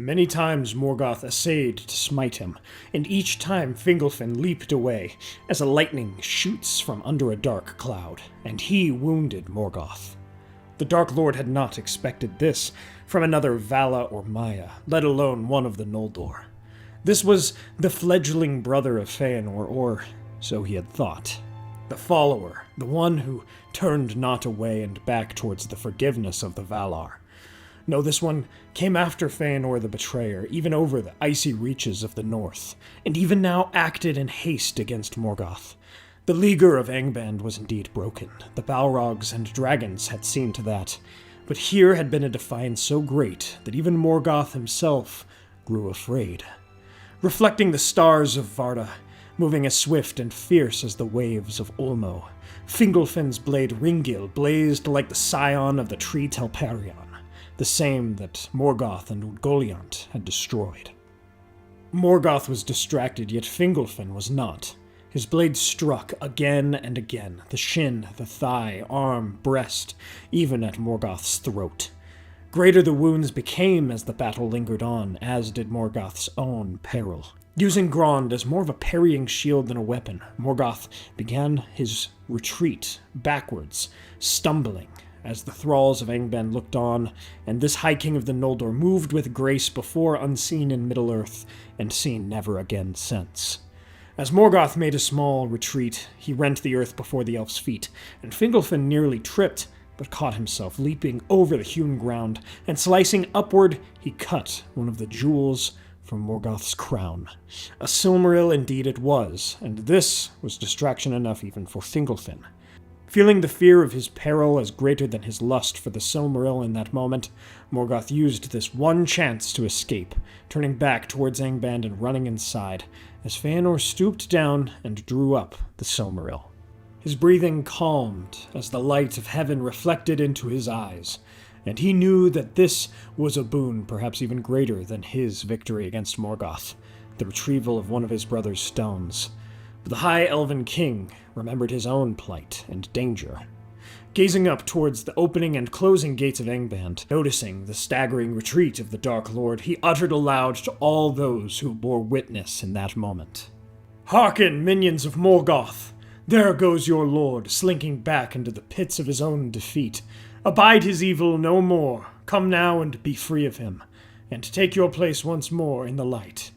Many times Morgoth essayed to smite him, and each time Fingolfin leaped away, as a lightning shoots from under a dark cloud, and he wounded Morgoth. The Dark Lord had not expected this from another Vala or Maya, let alone one of the Noldor. This was the fledgling brother of Feanor, or so he had thought. The follower, the one who turned not away and back towards the forgiveness of the Valar. No, this one came after Feanor the Betrayer, even over the icy reaches of the north, and even now acted in haste against Morgoth. The leaguer of Angband was indeed broken. The Balrogs and dragons had seen to that, but here had been a defiance so great that even Morgoth himself grew afraid. Reflecting the stars of Varda, moving as swift and fierce as the waves of Ulmo, Fingolfin's blade Ringil blazed like the scion of the tree Telperion, the same that Morgoth and Ungoliant had destroyed. Morgoth was distracted, yet Fingolfin was not. His blade struck again and again, the shin, the thigh, arm, breast, even at Morgoth's throat. Greater the wounds became as the battle lingered on, as did Morgoth's own peril. Using Grond as more of a parrying shield than a weapon, Morgoth began his retreat backwards, stumbling, as the thralls of Angband looked on, and this High King of the Noldor moved with grace before unseen in Middle-earth, and seen never again since. As Morgoth made a small retreat, he rent the earth before the elf's feet, and Fingolfin nearly tripped, but caught himself, leaping over the hewn ground, and slicing upward, he cut one of the jewels from Morgoth's crown. A Silmaril indeed it was, and this was distraction enough even for Fingolfin. Feeling the fear of his peril as greater than his lust for the Silmaril in that moment, Morgoth used this one chance to escape, turning back towards Angband and running inside, as Feanor stooped down and drew up the Silmaril. His breathing calmed as the light of heaven reflected into his eyes, and he knew that this was a boon perhaps even greater than his victory against Morgoth, the retrieval of one of his brother's stones. But the High Elven King remembered his own plight and danger. Gazing up towards the opening and closing gates of Angband, noticing the staggering retreat of the Dark Lord, he uttered aloud to all those who bore witness in that moment. "Hearken, minions of Morgoth! There goes your lord, slinking back into the pits of his own defeat. Abide his evil no more. Come now and be free of him, and take your place once more in the light."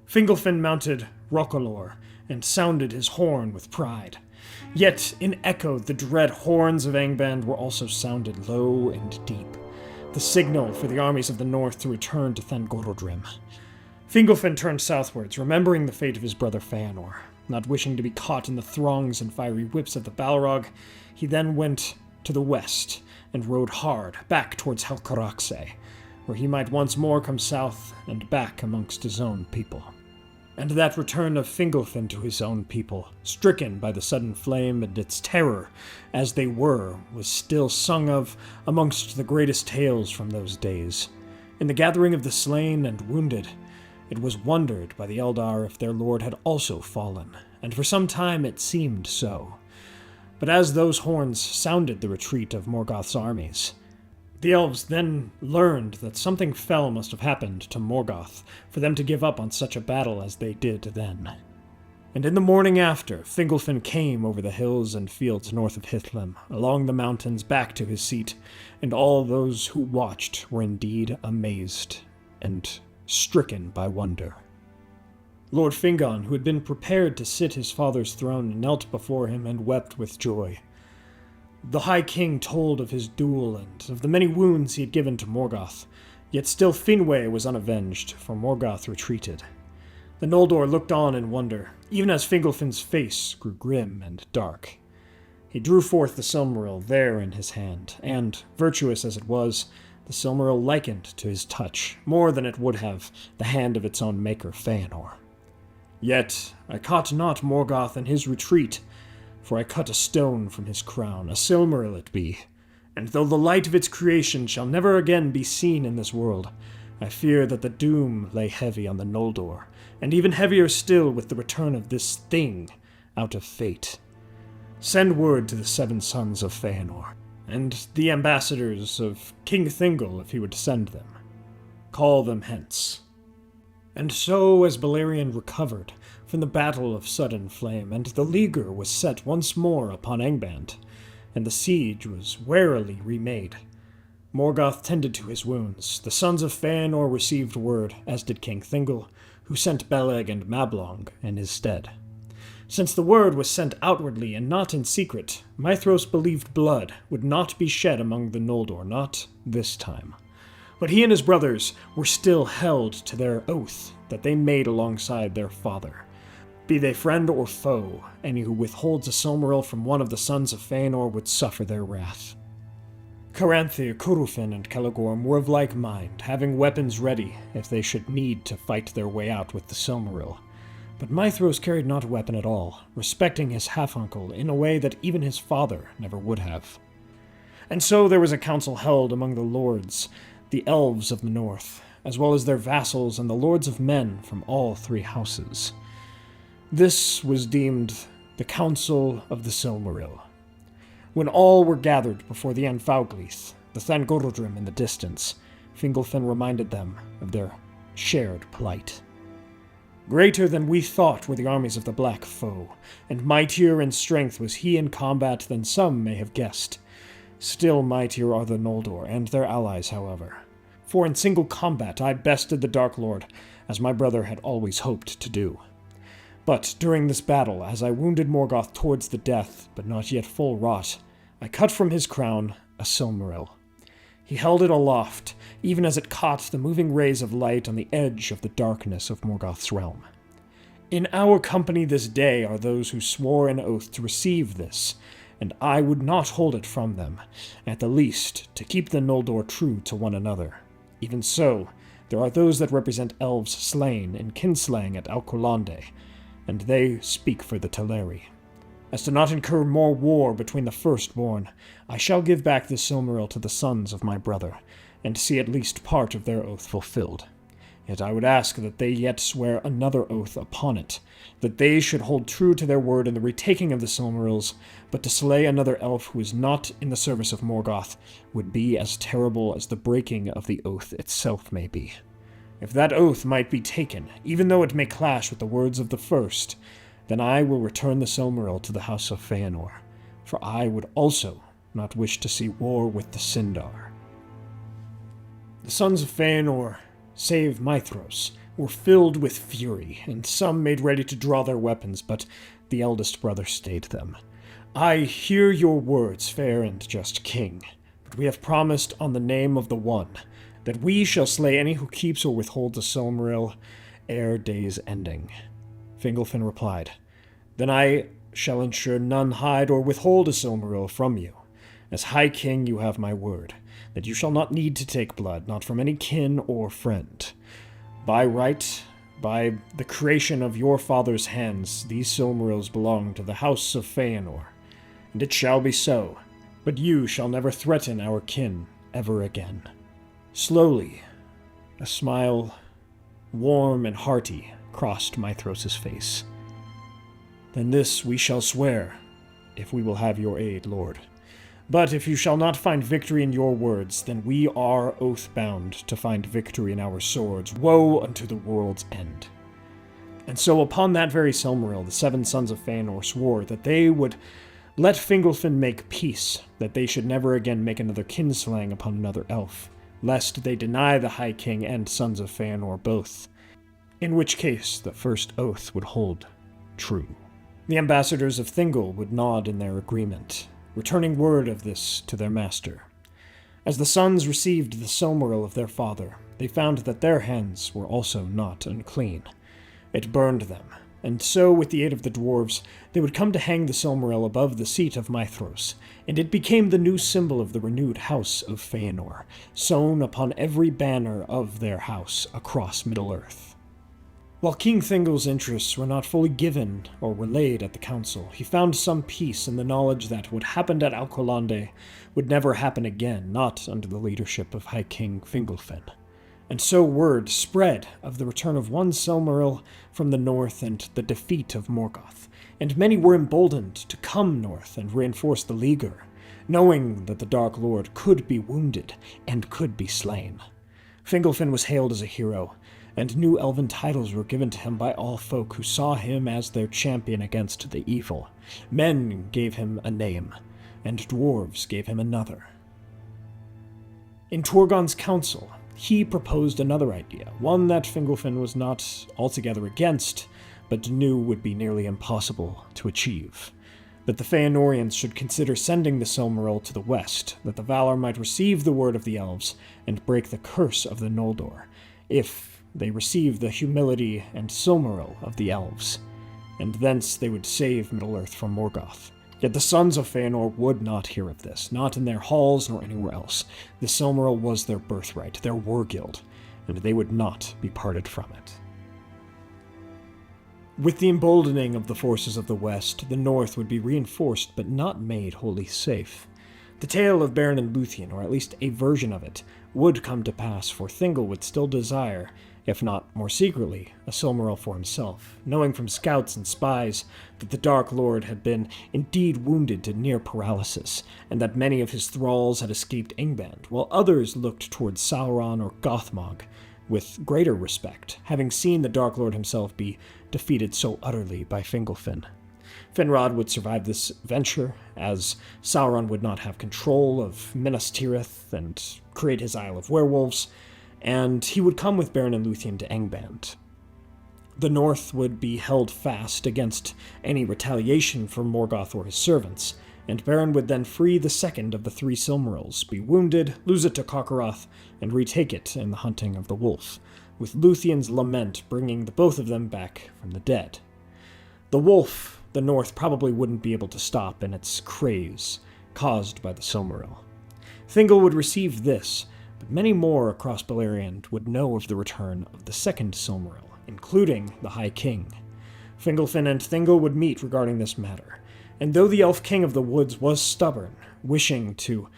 Fingolfin mounted Rocolor, and sounded his horn with pride. Yet, in echo, the dread horns of Angband were also sounded low and deep, the signal for the armies of the north to return to Thangorodrim. Fingolfin turned southwards, remembering the fate of his brother Feanor. Not wishing to be caught in the throngs and fiery whips of the Balrog, he then went to the west and rode hard back towards Helcaraxe, where he might once more come south and back amongst his own people. And that return of Fingolfin to his own people, stricken by the sudden flame and its terror, as they were, was still sung of amongst the greatest tales from those days. In the gathering of the slain and wounded, it was wondered by the Eldar if their lord had also fallen, and for some time it seemed so. But as those horns sounded the retreat of Morgoth's armies, the elves then learned that something fell must have happened to Morgoth for them to give up on such a battle as they did then. And in the morning after, Fingolfin came over the hills and fields north of Hithlum, along the mountains back to his seat, and all those who watched were indeed amazed and stricken by wonder. Lord Fingon, who had been prepared to sit his father's throne, knelt before him and wept with joy. The High King told of his duel and of the many wounds he had given to Morgoth, yet still Finwë was unavenged, for Morgoth retreated. The Noldor looked on in wonder, even as Fingolfin's face grew grim and dark. He drew forth the Silmaril there in his hand, and, virtuous as it was, the Silmaril likened to his touch, more than it would have the hand of its own maker Feanor. Yet I caught not Morgoth in his retreat, for I cut a stone from his crown, a Silmaril it be, and though the light of its creation shall never again be seen in this world, I fear that the doom lay heavy on the Noldor, and even heavier still with the return of this thing out of fate. Send word to the 7 sons of Feanor, and the ambassadors of King Thingol if he would send them. Call them hence." And so, as Balerion recovered from the battle of sudden flame, and the leaguer was set once more upon Angband, and the siege was warily remade, Morgoth tended to his wounds. The sons of Feanor received word, as did King Thingol, who sent Beleg and Mablung in his stead. Since the word was sent outwardly and not in secret, Maethros believed blood would not be shed among the Noldor, not this time. But he and his brothers were still held to their oath that they made alongside their father. Be they friend or foe, any who withholds a Silmaril from one of the sons of Feanor would suffer their wrath. Caranthir, Curufin, and Celegorm were of like mind, having weapons ready if they should need to fight their way out with the Silmaril. But Maethros carried not a weapon at all, respecting his half-uncle in a way that even his father never would have. And so there was a council held among the lords, the Elves of the North, as well as their vassals and the lords of men from all three houses. This was deemed the Council of the Silmaril. When all were gathered before the Anfauglith, the Thangorodrim in the distance, Fingolfin reminded them of their shared plight. Greater than we thought were the armies of the Black Foe, and mightier in strength was he in combat than some may have guessed. Still mightier are the Noldor and their allies, however. For in single combat I bested the Dark Lord, as my brother had always hoped to do. But during this battle, as I wounded Morgoth towards the death, but not yet full wrought, I cut from his crown a Silmaril. He held it aloft, even as it caught the moving rays of light on the edge of the darkness of Morgoth's realm. In our company this day are those who swore an oath to receive this, and I would not hold it from them, at the least to keep the Noldor true to one another. Even so, there are those that represent elves slain in kinslaying at Alcolande, and they speak for the Teleri. As to not incur more war between the firstborn, I shall give back the Silmaril to the sons of my brother, and see at least part of their oath fulfilled. Yet I would ask that they yet swear another oath upon it, that they should hold true to their word in the retaking of the Silmarils, but to slay another elf who is not in the service of Morgoth would be as terrible as the breaking of the oath itself may be. If that oath might be taken, even though it may clash with the words of the first, then I will return the Silmaril to the house of Feanor, for I would also not wish to see war with the Sindar. The sons of Feanor, save Maethros, were filled with fury, and some made ready to draw their weapons, but the eldest brother stayed them. I hear your words, fair and just king, but we have promised on the name of the One that we shall slay any who keeps or withholds a Silmaril ere day's ending. Fingolfin replied, "Then I shall ensure none hide or withhold a Silmaril from you. As High King you have my word, that you shall not need to take blood, not from any kin or friend. By right, by the creation of your father's hands, these Silmarils belong to the house of Feanor, and it shall be so, but you shall never threaten our kin ever again." Slowly, a smile, warm and hearty, crossed Maethros' face. "Then this we shall swear, if we will have your aid, Lord. But if you shall not find victory in your words, then we are oath-bound to find victory in our swords. Woe unto the world's end." And so upon that very Silmaril, the seven sons of Feanor swore that they would let Fingolfin make peace, that they should never again make another kinslaying upon another elf, lest they deny the High King and sons of Feanor both, in which case the first oath would hold true. The ambassadors of Thingol would nod in their agreement, returning word of this to their master. As the sons received the Silmaril of their father, they found that their hands were also not unclean. It burned them, and so, with the aid of the dwarves, they would come to hang the Silmaril above the seat of Maethros, and it became the new symbol of the renewed house of Feanor, sewn upon every banner of their house across Middle-earth. While King Thingol's interests were not fully given or relayed at the council, he found some peace in the knowledge that what happened at Alcolande would never happen again, not under the leadership of High King Fingolfin. And so word spread of the return of one Silmaril from the north and the defeat of Morgoth, and many were emboldened to come north and reinforce the leaguer, knowing that the Dark Lord could be wounded and could be slain. Fingolfin was hailed as a hero, and new elven titles were given to him by all folk who saw him as their champion against the evil. Men gave him a name, and dwarves gave him another. In Torgon's council, he proposed another idea, one that Fingolfin was not altogether against, but knew would be nearly impossible to achieve. That the Feanorians should consider sending the Silmaril to the west, that the Valar might receive the word of the Elves and break the curse of the Noldor, if they receive the humility and Silmaril of the Elves, and thence they would save Middle-earth from Morgoth. Yet the sons of Feanor would not hear of this, not in their halls nor anywhere else. The Silmaril was their birthright, their war-guild, and they would not be parted from it. With the emboldening of the forces of the West, the North would be reinforced but not made wholly safe. The tale of Beren and Luthien, or at least a version of it, would come to pass, for Thingol would still desire, if not more secretly, a Silmaril for himself, knowing from scouts and spies that the Dark Lord had been indeed wounded to near paralysis, and that many of his thralls had escaped Angband, while others looked towards Sauron or Gothmog with greater respect, having seen the Dark Lord himself be defeated so utterly by Fingolfin. Finrod would survive this venture, as Sauron would not have control of Minas Tirith and create his Isle of Werewolves, and he would come with Beren and Luthien to Angband. The North would be held fast against any retaliation from Morgoth or his servants, and Beren would then free the second of the three Silmarils, be wounded, lose it to Carcharoth, and retake it in the hunting of the wolf, with Luthien's lament bringing the both of them back from the dead. The wolf, the North probably wouldn't be able to stop in its craze caused by the Silmaril. Thingol would receive this, but many more across Beleriand would know of the return of the second Silmaril, including the High King. Fingolfin and Thingol would meet regarding this matter, and though the Elf King of the Woods was stubborn, wishing to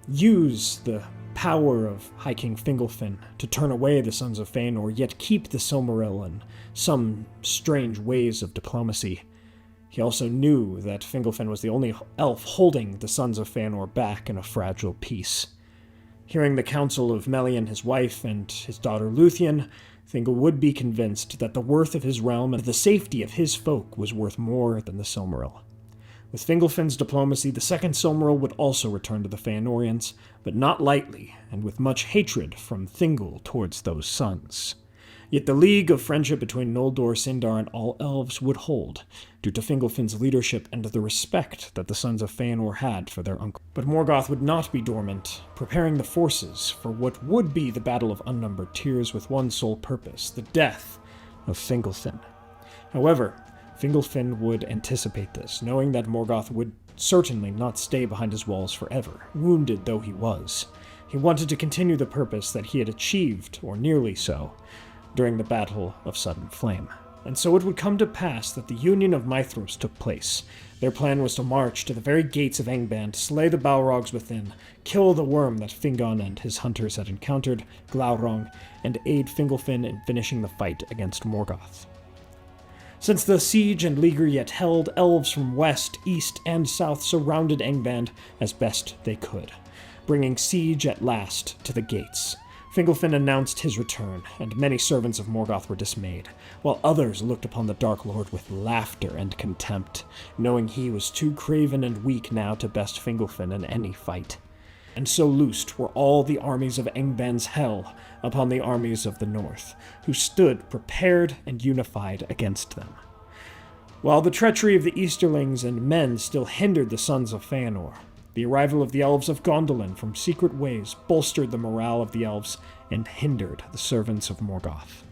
use the power of High King Fingolfin to turn away the Sons of Feanor, yet keep the Silmaril in some strange ways of diplomacy, he also knew that Fingolfin was the only elf holding the Sons of Feanor back in a fragile peace. Hearing the counsel of Melian, his wife, and his daughter Luthien, Thingol would be convinced that the worth of his realm and the safety of his folk was worth more than the Silmaril. With Fingolfin's diplomacy, the second Silmaril would also return to the Feanorians, but not lightly, and with much hatred from Thingol towards those sons. Yet the league of friendship between Noldor, Sindar, and all elves would hold, due to Fingolfin's leadership and the respect that the Sons of Feanor had for their uncle. But Morgoth would not be dormant, preparing the forces for what would be the Battle of Unnumbered Tears with one sole purpose, the death of Fingolfin. However, Fingolfin would anticipate this, knowing that Morgoth would certainly not stay behind his walls forever, wounded though he was. He wanted to continue the purpose that he had achieved, or nearly so, during the Battle of Sudden Flame. And so it would come to pass that the Union of Mithros took place. Their plan was to march to the very gates of Angband, slay the Balrogs within, kill the worm that Fingon and his hunters had encountered, Glaurung, and aid Fingolfin in finishing the fight against Morgoth. Since the siege and leaguer yet held, elves from west, east, and south surrounded Angband as best they could, bringing siege at last to the gates. Fingolfin announced his return, and many servants of Morgoth were dismayed, while others looked upon the Dark Lord with laughter and contempt, knowing he was too craven and weak now to best Fingolfin in any fight. And so loosed were all the armies of Angband's hell upon the armies of the north, who stood prepared and unified against them. While the treachery of the Easterlings and men still hindered the Sons of Feanor, the arrival of the Elves of Gondolin from secret ways bolstered the morale of the elves and hindered the servants of Morgoth.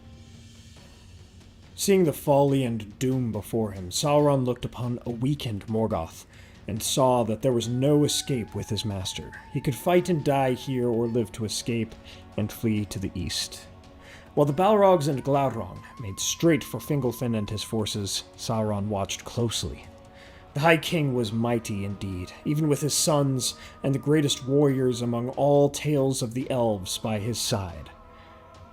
Seeing the folly and doom before him, Sauron looked upon a weakened Morgoth and saw that there was no escape with his master. He could fight and die here or live to escape and flee to the east. While the Balrogs and Glaurung made straight for Fingolfin and his forces, Sauron watched closely. The High King was mighty indeed, even with his sons and the greatest warriors among all tales of the elves by his side.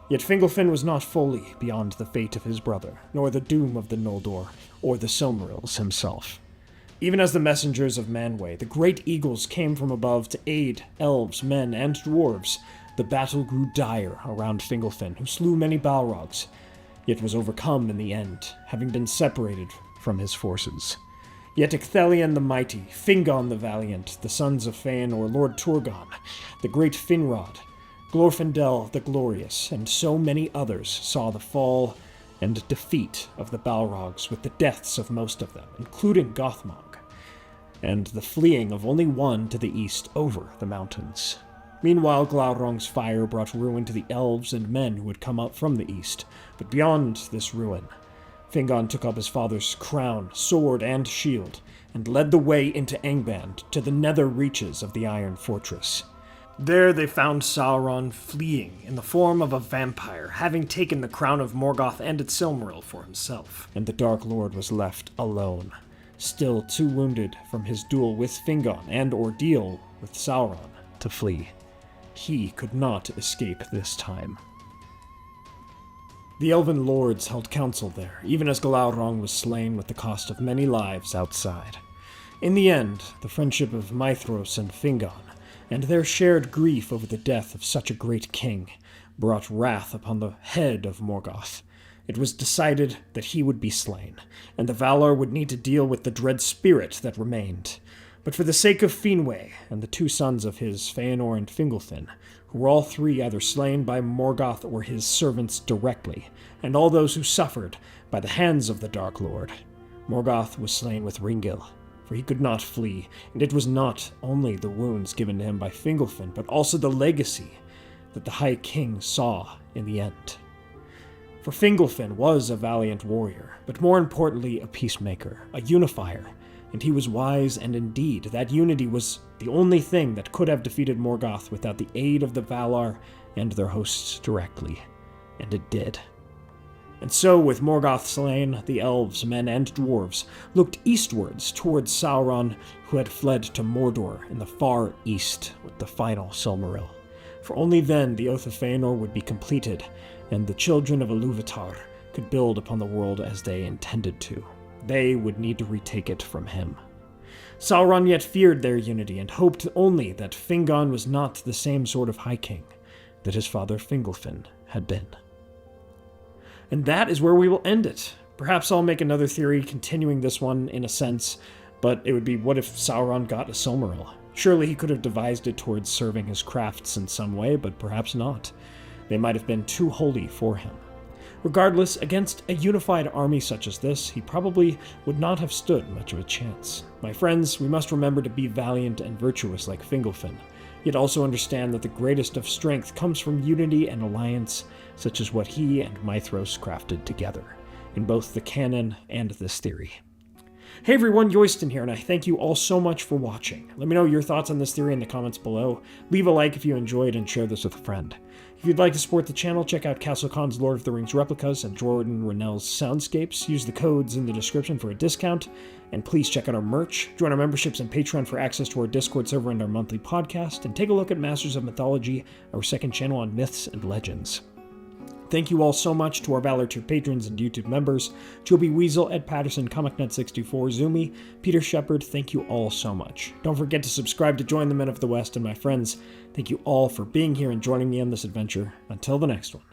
Yet Fingolfin was not fully beyond the fate of his brother, nor the doom of the Noldor, or the Silmarils himself. Even as the messengers of Manwë, the great eagles came from above to aid elves, men, and dwarves, the battle grew dire around Fingolfin, who slew many Balrogs, yet was overcome in the end, having been separated from his forces. Yet Ecthelion the mighty, Fingon the valiant, the sons of Feanor, Lord Turgon, the great Finrod, Glorfindel the glorious, and so many others saw the fall and defeat of the Balrogs with the deaths of most of them, including Gothmog, and the fleeing of only one to the east over the mountains. Meanwhile, Glaurung's fire brought ruin to the elves and men who had come up from the east, but beyond this ruin, Fingon took up his father's crown, sword, and shield, and led the way into Angband to the nether reaches of the Iron Fortress. There they found Sauron fleeing in the form of a vampire, having taken the crown of Morgoth and its Silmaril for himself, and the Dark Lord was left alone, still too wounded from his duel with Fingon and ordeal with Sauron to flee. He could not escape this time. The Elven lords held council there, even as Glaurung was slain with the cost of many lives outside. In the end, the friendship of Maithros and Fingon, and their shared grief over the death of such a great king, brought wrath upon the head of Morgoth. It was decided that he would be slain, and the Valar would need to deal with the dread spirit that remained. But for the sake of Finwë and the two sons of his, Feanor and Fingolfin, who were all three either slain by Morgoth or his servants directly, and all those who suffered by the hands of the Dark Lord, Morgoth was slain with Ringil, for he could not flee, and it was not only the wounds given to him by Fingolfin, but also the legacy that the High King saw in the end. For Fingolfin was a valiant warrior, but more importantly a peacemaker, a unifier, and he was wise, and indeed that unity was the only thing that could have defeated Morgoth without the aid of the Valar and their hosts directly, and it did. And so, with Morgoth slain, the elves, men, and dwarves looked eastwards towards Sauron, who had fled to Mordor in the far east with the final Silmaril. For only then the Oath of Feanor would be completed, and the children of Ilúvatar could build upon the world as they intended to. They would need to retake it from him. Sauron yet feared their unity, and hoped only that Fingon was not the same sort of High King that his father Fingolfin had been. And that is where we will end it. Perhaps I'll make another theory continuing this one in a sense, but it would be, what if Sauron got a Silmaril? Surely he could have devised it towards serving his crafts in some way, but perhaps not. They might have been too holy for him. Regardless, against a unified army such as this, he probably would not have stood much of a chance. My friends, we must remember to be valiant and virtuous like Fingolfin, yet also understand that the greatest of strength comes from unity and alliance, such as what he and Maithros crafted together, in both the canon and this theory. Hey everyone, Yoyston here, and I thank you all so much for watching. Let me know your thoughts on this theory in the comments below. Leave a like if you enjoyed, and share this with a friend. If you'd like to support the channel, check out CastleCon's Lord of the Rings replicas and Jordan Rennell's soundscapes. Use the codes in the description for a discount, and please check out our merch. Join our memberships and Patreon for access to our Discord server and our monthly podcast, and take a look at Masters of Mythology, our second channel on myths and legends. Thank you all so much to our Valor Tier patrons and YouTube members, Joby Weasel, Ed Patterson, ComicNet624, Zoomi, Peter Sheppard. Thank you all so much. Don't forget to subscribe to join the Men of the West, and my friends, thank you all for being here and joining me on this adventure. Until the next one.